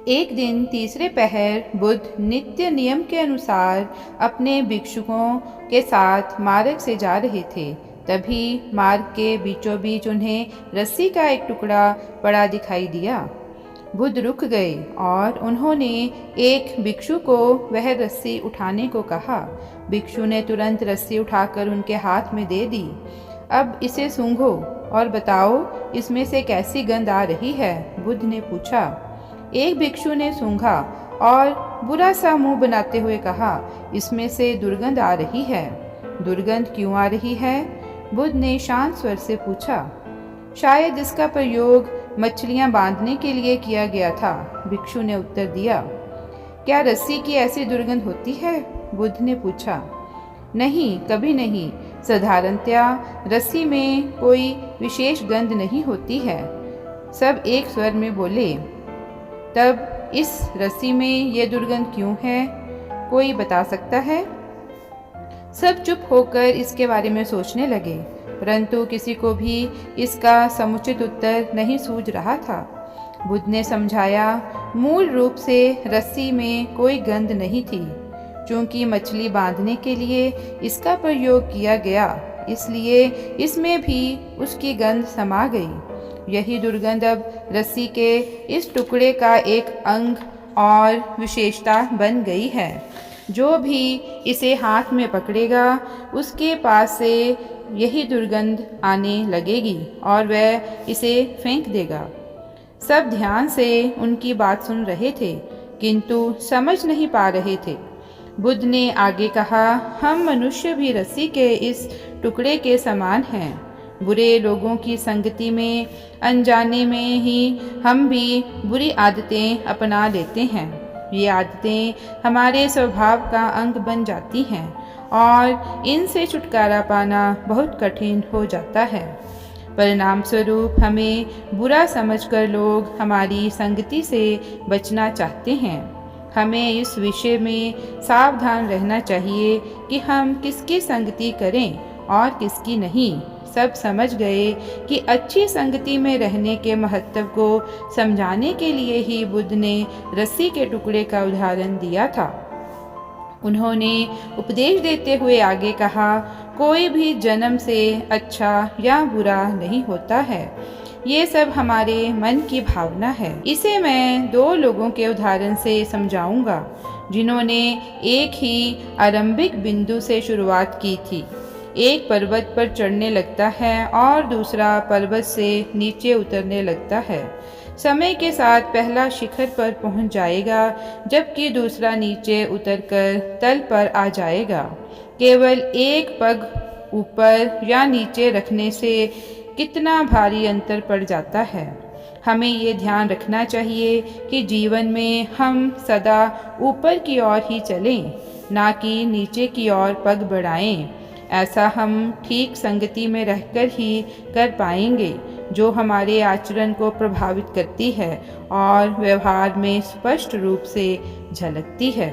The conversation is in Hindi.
एक दिन तीसरे पहर बुद्ध नित्य नियम के अनुसार अपने भिक्षुकों के साथ मार्ग से जा रहे थे। तभी मार्ग के बीचों बीच उन्हें रस्सी का एक टुकड़ा पड़ा दिखाई दिया। बुद्ध रुक गए और उन्होंने एक भिक्षु को वह रस्सी उठाने को कहा। भिक्षु ने तुरंत रस्सी उठाकर उनके हाथ में दे दी। अब इसे सूंघो और बताओ इसमें से कैसी गंध आ रही है, बुद्ध ने पूछा। एक भिक्षु ने सूंघा और बुरा सा मुंह बनाते हुए कहा, इसमें से दुर्गंध आ रही है। दुर्गंध क्यों आ रही है? बुद्ध ने शांत स्वर से पूछा। शायद इसका प्रयोग मछलियां बांधने के लिए किया गया था, भिक्षु ने उत्तर दिया। क्या रस्सी की ऐसी दुर्गंध होती है? बुद्ध ने पूछा। नहीं, कभी नहीं। साधारणतया रस्सी में कोई विशेष गंध नहीं होती है, सब एक स्वर में बोले। तब इस रस्सी में ये दुर्गंध क्यों है? कोई बता सकता है? सब चुप होकर इसके बारे में सोचने लगे, परंतु किसी को भी इसका समुचित उत्तर नहीं सूझ रहा था। बुद्ध ने समझाया, मूल रूप से रस्सी में कोई गंध नहीं थी। चूंकि मछली बांधने के लिए इसका प्रयोग किया गया, इसलिए इसमें भी उसकी गंध समा गई। यही दुर्गंध अब रस्सी के इस टुकड़े का एक अंग और विशेषता बन गई है। जो भी इसे हाथ में पकड़ेगा उसके पास से यही दुर्गंध आने लगेगी और वह इसे फेंक देगा। सब ध्यान से उनकी बात सुन रहे थे, किंतु समझ नहीं पा रहे थे। बुद्ध ने आगे कहा, हम मनुष्य भी रस्सी के इस टुकड़े के समान हैं। बुरे लोगों की संगति में अनजाने में ही हम भी बुरी आदतें अपना लेते हैं। ये आदतें हमारे स्वभाव का अंग बन जाती हैं और इनसे छुटकारा पाना बहुत कठिन हो जाता है। परिणाम स्वरूप हमें बुरा समझकर लोग हमारी संगति से बचना चाहते हैं। हमें इस विषय में सावधान रहना चाहिए कि हम किसकी संगति करें और किसकी नहीं। सब समझ गए कि अच्छी संगति में रहने के महत्व को समझाने के लिए ही बुद्ध ने रस्सी के टुकड़े का उदाहरण दिया था। उन्होंने उपदेश देते हुए आगे कहा, कोई भी जन्म से अच्छा या बुरा नहीं होता है। ये सब हमारे मन की भावना है। इसे मैं दो लोगों के उदाहरण से समझाऊंगा, जिन्होंने एक ही आरंभिक बिंदु से शुरुआत की थी। एक पर्वत पर चढ़ने लगता है और दूसरा पर्वत से नीचे उतरने लगता है। समय के साथ पहला शिखर पर पहुंच जाएगा, जबकि दूसरा नीचे उतरकर तल पर आ जाएगा। केवल एक पग ऊपर या नीचे रखने से कितना भारी अंतर पड़ जाता है। हमें ये ध्यान रखना चाहिए कि जीवन में हम सदा ऊपर की ओर ही चलें, ना कि नीचे की ओर पग बढ़ाएं। ऐसा हम ठीक संगति में रहकर ही कर पाएंगे, जो हमारे आचरण को प्रभावित करती है और व्यवहार में स्पष्ट रूप से झलकती है।